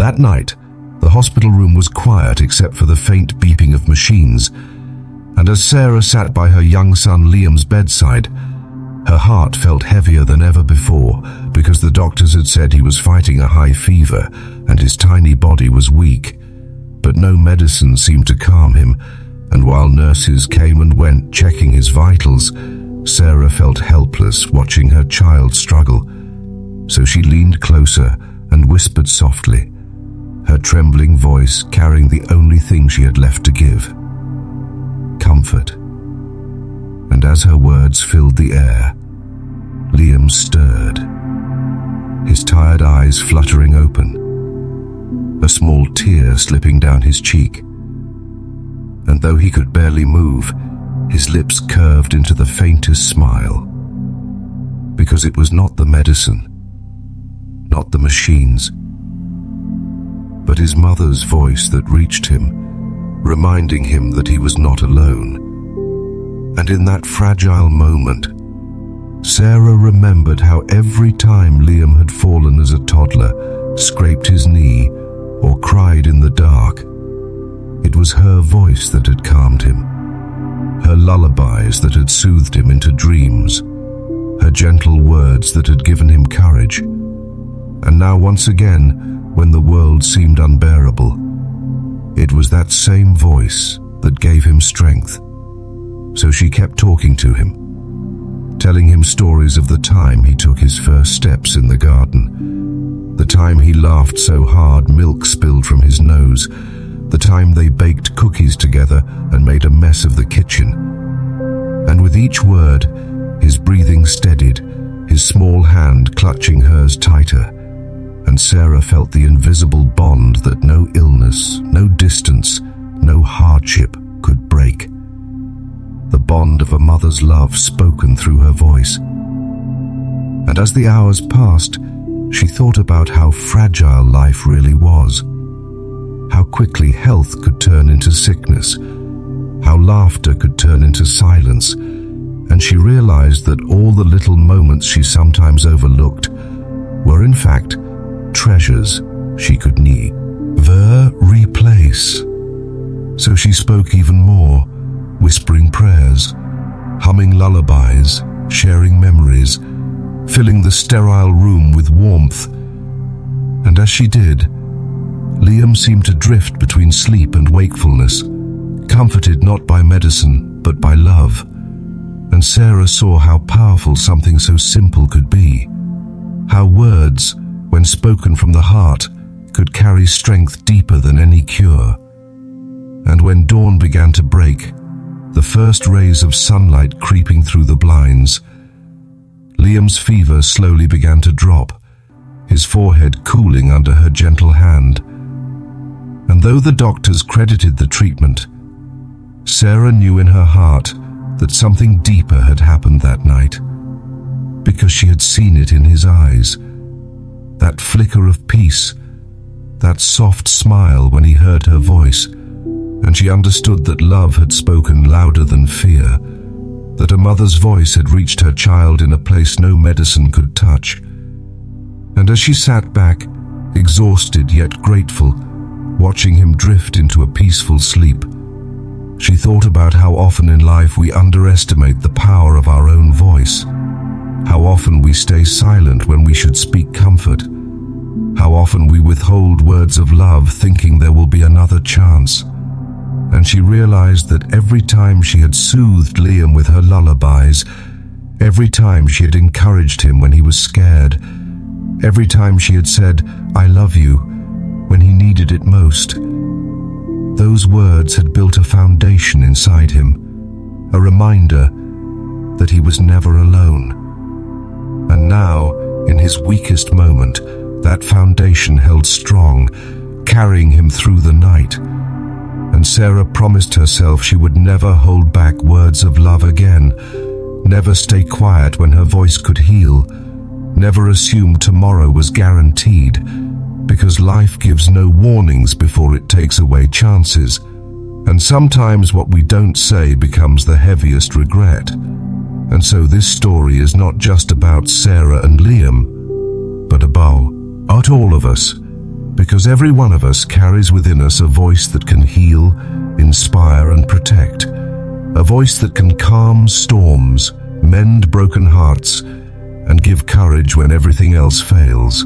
That night, the hospital room was quiet except for the faint beeping of machines, and as Sarah sat by her young son Liam's bedside, her heart felt heavier than ever before because the doctors had said he was fighting a high fever and his tiny body was weak. But no medicine seemed to calm him, and while nurses came and went checking his vitals, Sarah felt helpless watching her child struggle. So she leaned closer and whispered softly, her trembling voice carrying the only thing she had left to give: comfort. And as her words filled the air, Liam stirred, his tired eyes fluttering open, a small tear slipping down his cheek. And though he could barely move, his lips curved into the faintest smile, because it was not the medicine, not the machines, but his mother's voice that reached him, reminding him that he was not alone. And in that fragile moment, Sarah remembered how every time Liam had fallen as a toddler, scraped his knee, or cried in the dark, it was her voice that had calmed him, her lullabies that had soothed him into dreams, her gentle words that had given him courage. And now once again, when the world seemed unbearable, it was that same voice that gave him strength. So she kept talking to him, telling him stories of the time he took his first steps in the garden, the time he laughed so hard milk spilled from his nose, the time they baked cookies together and made a mess of the kitchen. And with each word, his breathing steadied, his small hand clutching hers tighter, and Sarah felt the invisible bond that no illness, no distance, no hardship could break. The bond of a mother's love spoken through her voice. And as the hours passed, she thought about how fragile life really was, how quickly health could turn into sickness, how laughter could turn into silence, and she realized that all the little moments she sometimes overlooked were in fact treasures she could never replace. So she spoke even more, whispering prayers, humming lullabies, sharing memories, filling the sterile room with warmth. And as she did, Liam seemed to drift between sleep and wakefulness, comforted not by medicine, but by love. And Sarah saw how powerful something so simple could be, how words, when spoken from the heart, could carry strength deeper than any cure. And when dawn began to break, the first rays of sunlight creeping through the blinds, Liam's fever slowly began to drop, his forehead cooling under her gentle hand. And though the doctors credited the treatment, Sarah knew in her heart that something deeper had happened that night, because she had seen it in his eyes, that flicker of peace, that soft smile when he heard her voice, and she understood that love had spoken louder than fear, that a mother's voice had reached her child in a place no medicine could touch. And as she sat back, exhausted yet grateful, watching him drift into a peaceful sleep, she thought about how often in life we underestimate the power of our own voice, how often we stay silent when we should speak comfort, how often we withhold words of love thinking there will be another chance. And she realized that every time she had soothed Liam with her lullabies, every time she had encouraged him when he was scared, every time she had said, "I love you," when he needed it most, those words had built a foundation inside him, a reminder that he was never alone. And now, in his weakest moment, that foundation held strong, carrying him through the night. And Sarah promised herself she would never hold back words of love again, never stay quiet when her voice could heal, never assume tomorrow was guaranteed, because life gives no warnings before it takes away chances. And sometimes what we don't say becomes the heaviest regret. And so this story is not just about Sarah and Liam, but about all of us, because every one of us carries within us a voice that can heal, inspire, and protect. A voice that can calm storms, mend broken hearts, and give courage when everything else fails.